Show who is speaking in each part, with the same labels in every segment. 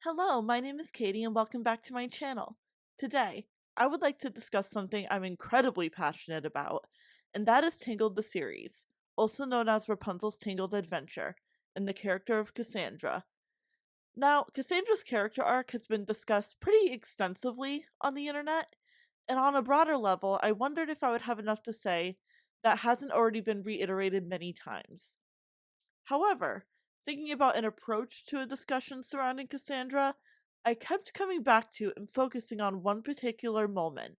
Speaker 1: Hello, my name is Katie and welcome back to my channel. Today, I would like to discuss something I'm incredibly passionate about, and that is Tangled the series, also known as Rapunzel's Tangled Adventure, and the character of Cassandra. Now, Cassandra's character arc has been discussed pretty extensively on the internet, and on a broader level, I wondered if I would have enough to say that hasn't already been reiterated many times. However, thinking about an approach to a discussion surrounding Cassandra, I kept coming back to and focusing on one particular moment,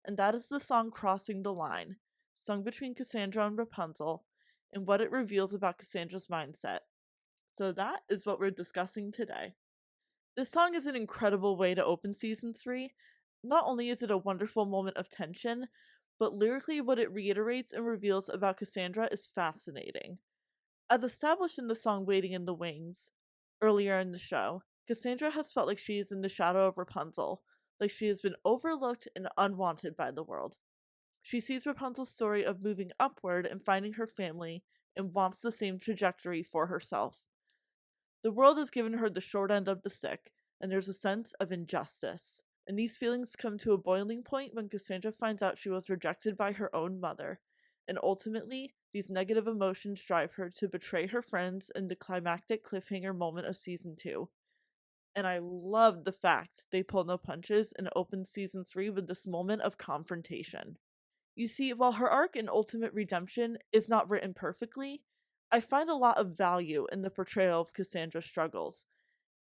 Speaker 1: and that is the song Crossing the Line, sung between Cassandra and Rapunzel, and what it reveals about Cassandra's mindset. So that is what we're discussing today. This song is an incredible way to open season 3. Not only is it a wonderful moment of tension, but lyrically what it reiterates and reveals about Cassandra is fascinating. As established in the song Waiting in the Wings, earlier in the show, Cassandra has felt like she is in the shadow of Rapunzel, like she has been overlooked and unwanted by the world. She sees Rapunzel's story of moving upward and finding her family and wants the same trajectory for herself. The world has given her the short end of the stick, and there's a sense of injustice. And these feelings come to a boiling point when Cassandra finds out she was rejected by her own mother, and ultimately, these negative emotions drive her to betray her friends in the climactic cliffhanger moment of season 2. And I love the fact they pulled no punches and opened season 3 with this moment of confrontation. You see, while her arc in ultimate redemption is not written perfectly, I find a lot of value in the portrayal of Cassandra's struggles,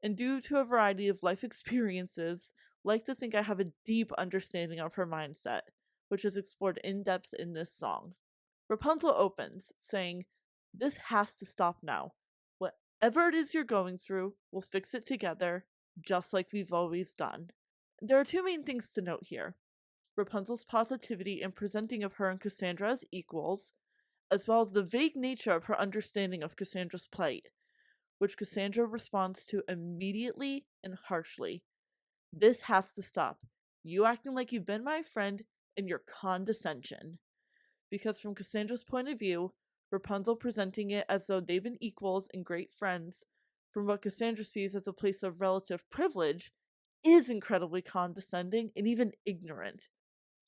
Speaker 1: and due to a variety of life experiences, like to think I have a deep understanding of her mindset, which is explored in depth in this song. Rapunzel opens, saying, "This has to stop now. Whatever it is you're going through, we'll fix it together, just like we've always done." There are two main things to note here: Rapunzel's positivity in presenting of her and Cassandra as equals, as well as the vague nature of her understanding of Cassandra's plight, which Cassandra responds to immediately and harshly. "This has to stop. You acting like you've been my friend and your condescension." Because from Cassandra's point of view, Rapunzel presenting it as though they've been equals and great friends, from what Cassandra sees as a place of relative privilege, is incredibly condescending and even ignorant.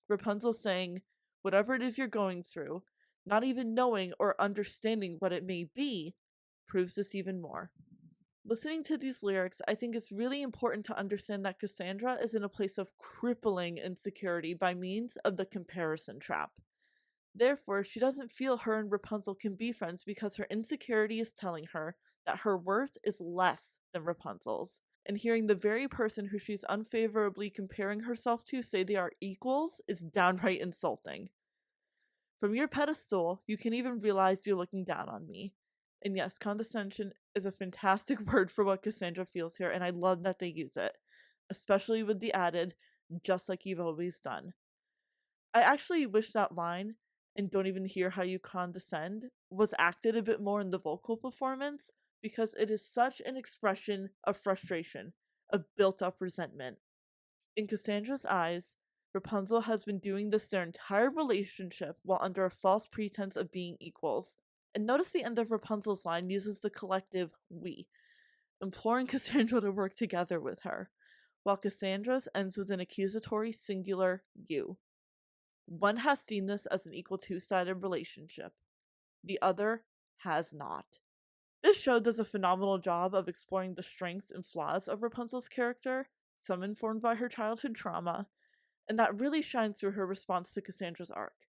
Speaker 1: Rapunzel saying, "Whatever it is you're going through," not even knowing or understanding what it may be, proves this even more. Listening to these lyrics, I think it's really important to understand that Cassandra is in a place of crippling insecurity by means of the comparison trap. Therefore, she doesn't feel her and Rapunzel can be friends because her insecurity is telling her that her worth is less than Rapunzel's. And hearing the very person who she's unfavorably comparing herself to say they are equals is downright insulting. From your pedestal, you can even realize you're looking down on me. And yes, condescension is a fantastic word for what Cassandra feels here, and I love that they use it, especially with the added, "just like you've always done." I actually wish that line, "and don't even hear how you condescend," was acted a bit more in the vocal performance, because it is such an expression of frustration, of built up resentment. In Cassandra's eyes, Rapunzel has been doing this their entire relationship while under a false pretense of being equals. And notice the end of Rapunzel's line uses the collective we, imploring Cassandra to work together with her, while Cassandra's ends with an accusatory singular you. One has seen this as an equal two-sided relationship. The other has not. This show does a phenomenal job of exploring the strengths and flaws of Rapunzel's character, some informed by her childhood trauma, and that really shines through her response to Cassandra's arc.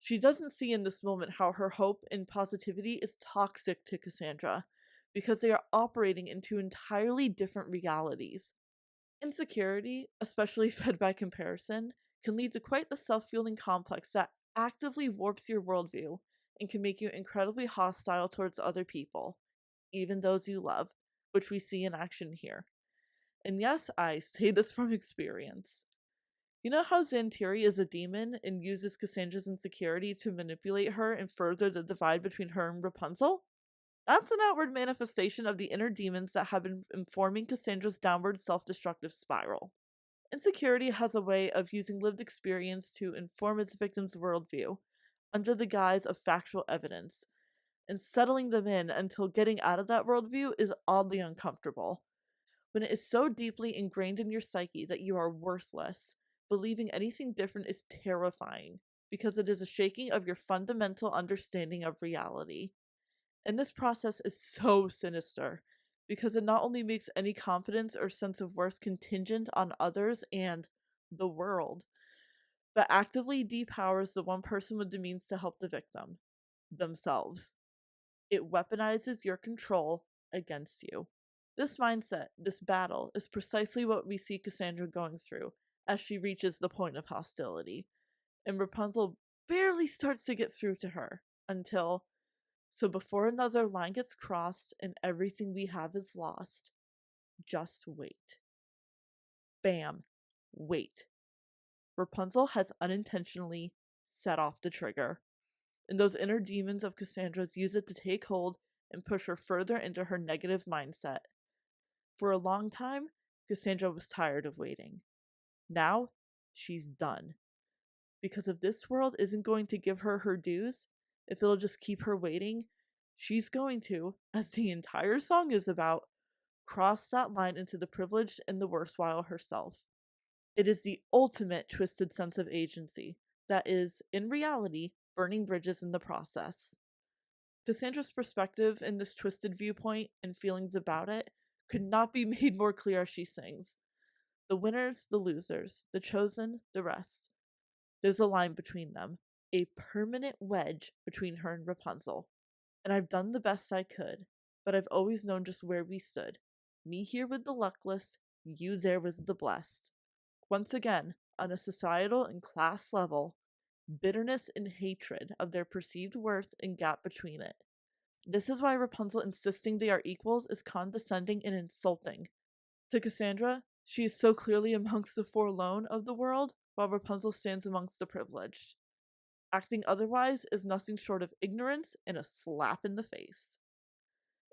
Speaker 1: She doesn't see in this moment how her hope and positivity is toxic to Cassandra, because they are operating in two entirely different realities. Insecurity, especially fed by comparison, can lead to quite the self-fueling complex that actively warps your worldview and can make you incredibly hostile towards other people, even those you love, which we see in action here. And yes, I say this from experience. You know how Xantiri is a demon and uses Cassandra's insecurity to manipulate her and further the divide between her and Rapunzel? That's an outward manifestation of the inner demons that have been informing Cassandra's downward self-destructive spiral. Insecurity has a way of using lived experience to inform its victim's worldview, under the guise of factual evidence, and settling them in until getting out of that worldview is oddly uncomfortable. When it is so deeply ingrained in your psyche that you are worthless, believing anything different is terrifying because it is a shaking of your fundamental understanding of reality. And this process is so sinister because it not only makes any confidence or sense of worth contingent on others and the world, but actively depowers the one person with the means to help the victim themselves. It weaponizes your control against you. This mindset, this battle, is precisely what we see Cassandra going through as she reaches the point of hostility, and Rapunzel barely starts to get through to her until, so before another line gets crossed and everything we have is lost, just wait. Bam. Wait. Rapunzel has unintentionally set off the trigger, and those inner demons of Cassandra's use it to take hold and push her further into her negative mindset. For a long time, Cassandra was tired of waiting. Now, she's done. Because if this world isn't going to give her her dues, if it'll just keep her waiting, she's going to, as the entire song is about, cross that line into the privileged and the worthwhile herself. It is the ultimate twisted sense of agency that is, in reality, burning bridges in the process. Cassandra's perspective in this twisted viewpoint and feelings about it could not be made more clear as she sings. The winners, the losers, the chosen, the rest. There's a line between them, a permanent wedge between her and Rapunzel. And I've done the best I could, but I've always known just where we stood. Me here with the luckless, you there with the blessed. Once again, on a societal and class level, bitterness and hatred of their perceived worth and gap between it. This is why Rapunzel insisting they are equals is condescending and insulting. To Cassandra, she is so clearly amongst the forlorn of the world, while Rapunzel stands amongst the privileged. Acting otherwise is nothing short of ignorance and a slap in the face.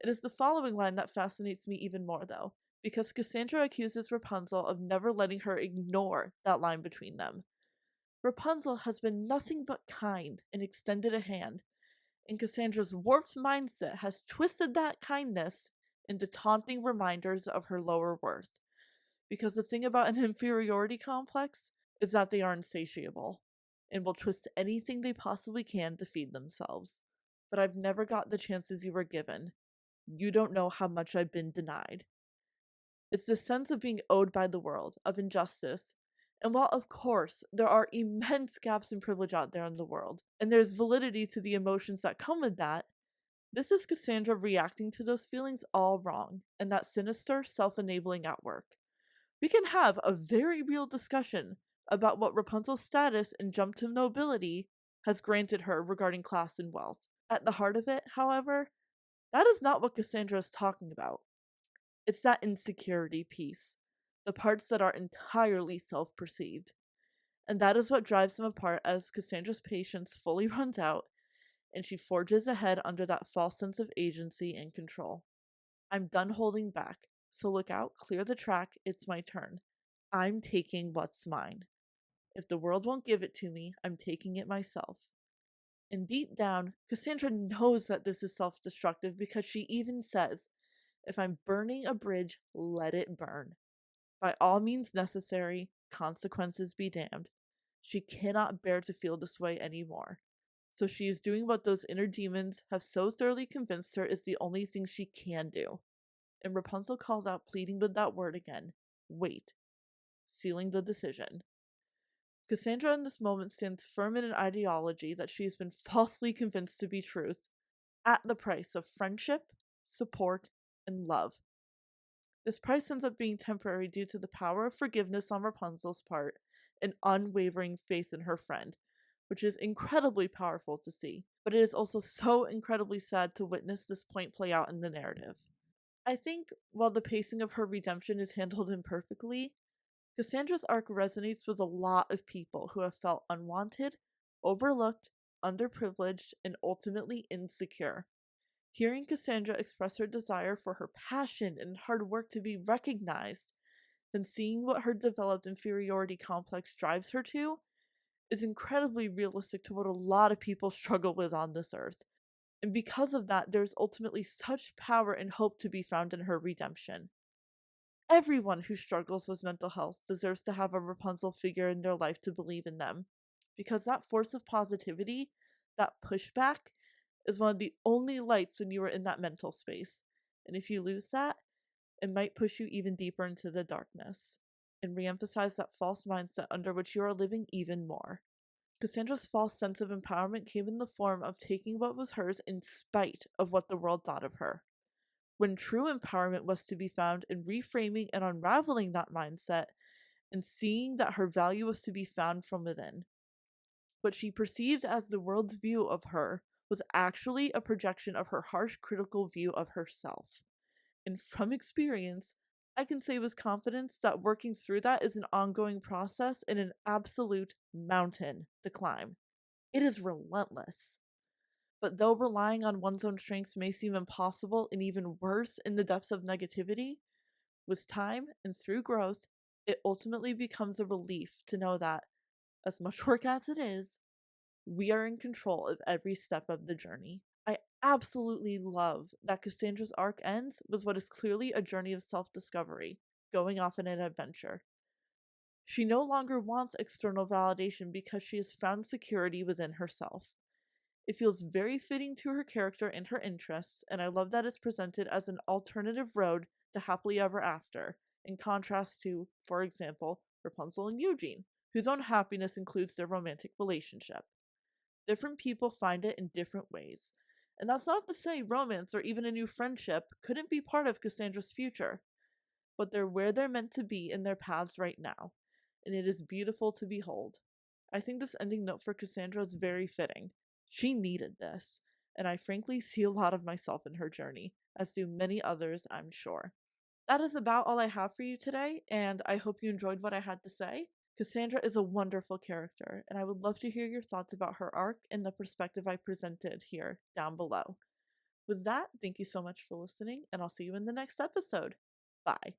Speaker 1: It is the following line that fascinates me even more, though, because Cassandra accuses Rapunzel of never letting her ignore that line between them. Rapunzel has been nothing but kind and extended a hand, and Cassandra's warped mindset has twisted that kindness into taunting reminders of her lower worth. Because the thing about an inferiority complex is that they are insatiable and will twist anything they possibly can to feed themselves. But I've never got the chances you were given. You don't know how much I've been denied. It's this sense of being owed by the world, of injustice. And while, of course, there are immense gaps in privilege out there in the world, and there's validity to the emotions that come with that, this is Cassandra reacting to those feelings all wrong, and that sinister self-enabling at work. We can have a very real discussion about what Rapunzel's status and jump to nobility has granted her regarding class and wealth. At the heart of it, however, that is not what Cassandra is talking about. It's that insecurity piece, the parts that are entirely self-perceived. And that is what drives them apart as Cassandra's patience fully runs out and she forges ahead under that false sense of agency and control. I'm done holding back, so look out, clear the track, it's my turn. I'm taking what's mine. If the world won't give it to me, I'm taking it myself. And deep down, Cassandra knows that this is self-destructive because she even says, if I'm burning a bridge, let it burn. By all means necessary, consequences be damned. She cannot bear to feel this way anymore. So she is doing what those inner demons have so thoroughly convinced her is the only thing she can do. And Rapunzel calls out, pleading with that word again. Wait. Sealing the decision. Cassandra in this moment stands firm in an ideology that she has been falsely convinced to be truth, at the price of friendship, support, and love. This price ends up being temporary due to the power of forgiveness on Rapunzel's part and unwavering faith in her friend, which is incredibly powerful to see, but it is also so incredibly sad to witness this point play out in the narrative. I think while the pacing of her redemption is handled imperfectly, Cassandra's arc resonates with a lot of people who have felt unwanted, overlooked, underprivileged, and ultimately insecure. Hearing Cassandra express her desire for her passion and hard work to be recognized, then seeing what her developed inferiority complex drives her to, is incredibly realistic to what a lot of people struggle with on this earth. And because of that, there's ultimately such power and hope to be found in her redemption. Everyone who struggles with mental health deserves to have a Rapunzel figure in their life to believe in them. Because that force of positivity, that pushback, is one of the only lights when you are in that mental space. And if you lose that, it might push you even deeper into the darkness and reemphasize that false mindset under which you are living even more. Cassandra's false sense of empowerment came in the form of taking what was hers in spite of what the world thought of her, when true empowerment was to be found in reframing and unraveling that mindset and seeing that her value was to be found from within. What she perceived as the world's view of her was actually a projection of her harsh, critical view of herself. And from experience, I can say with confidence that working through that is an ongoing process and an absolute mountain to climb. It is relentless. But though relying on one's own strengths may seem impossible and even worse in the depths of negativity, with time and through growth, it ultimately becomes a relief to know that, as much work as it is, we are in control of every step of the journey. I absolutely love that Cassandra's arc ends with what is clearly a journey of self discovery, going off on an adventure. She no longer wants external validation because she has found security within herself. It feels very fitting to her character and her interests, and I love that it's presented as an alternative road to happily ever after, in contrast to, for example, Rapunzel and Eugene, whose own happiness includes their romantic relationship. Different people find it in different ways, and that's not to say romance or even a new friendship couldn't be part of Cassandra's future, but they're where they're meant to be in their paths right now, and it is beautiful to behold. I think this ending note for Cassandra is very fitting. She needed this, and I frankly see a lot of myself in her journey, as do many others, I'm sure. That is about all I have for you today, and I hope you enjoyed what I had to say. Cassandra is a wonderful character, and I would love to hear your thoughts about her arc and the perspective I presented here down below. With that, thank you so much for listening, and I'll see you in the next episode. Bye.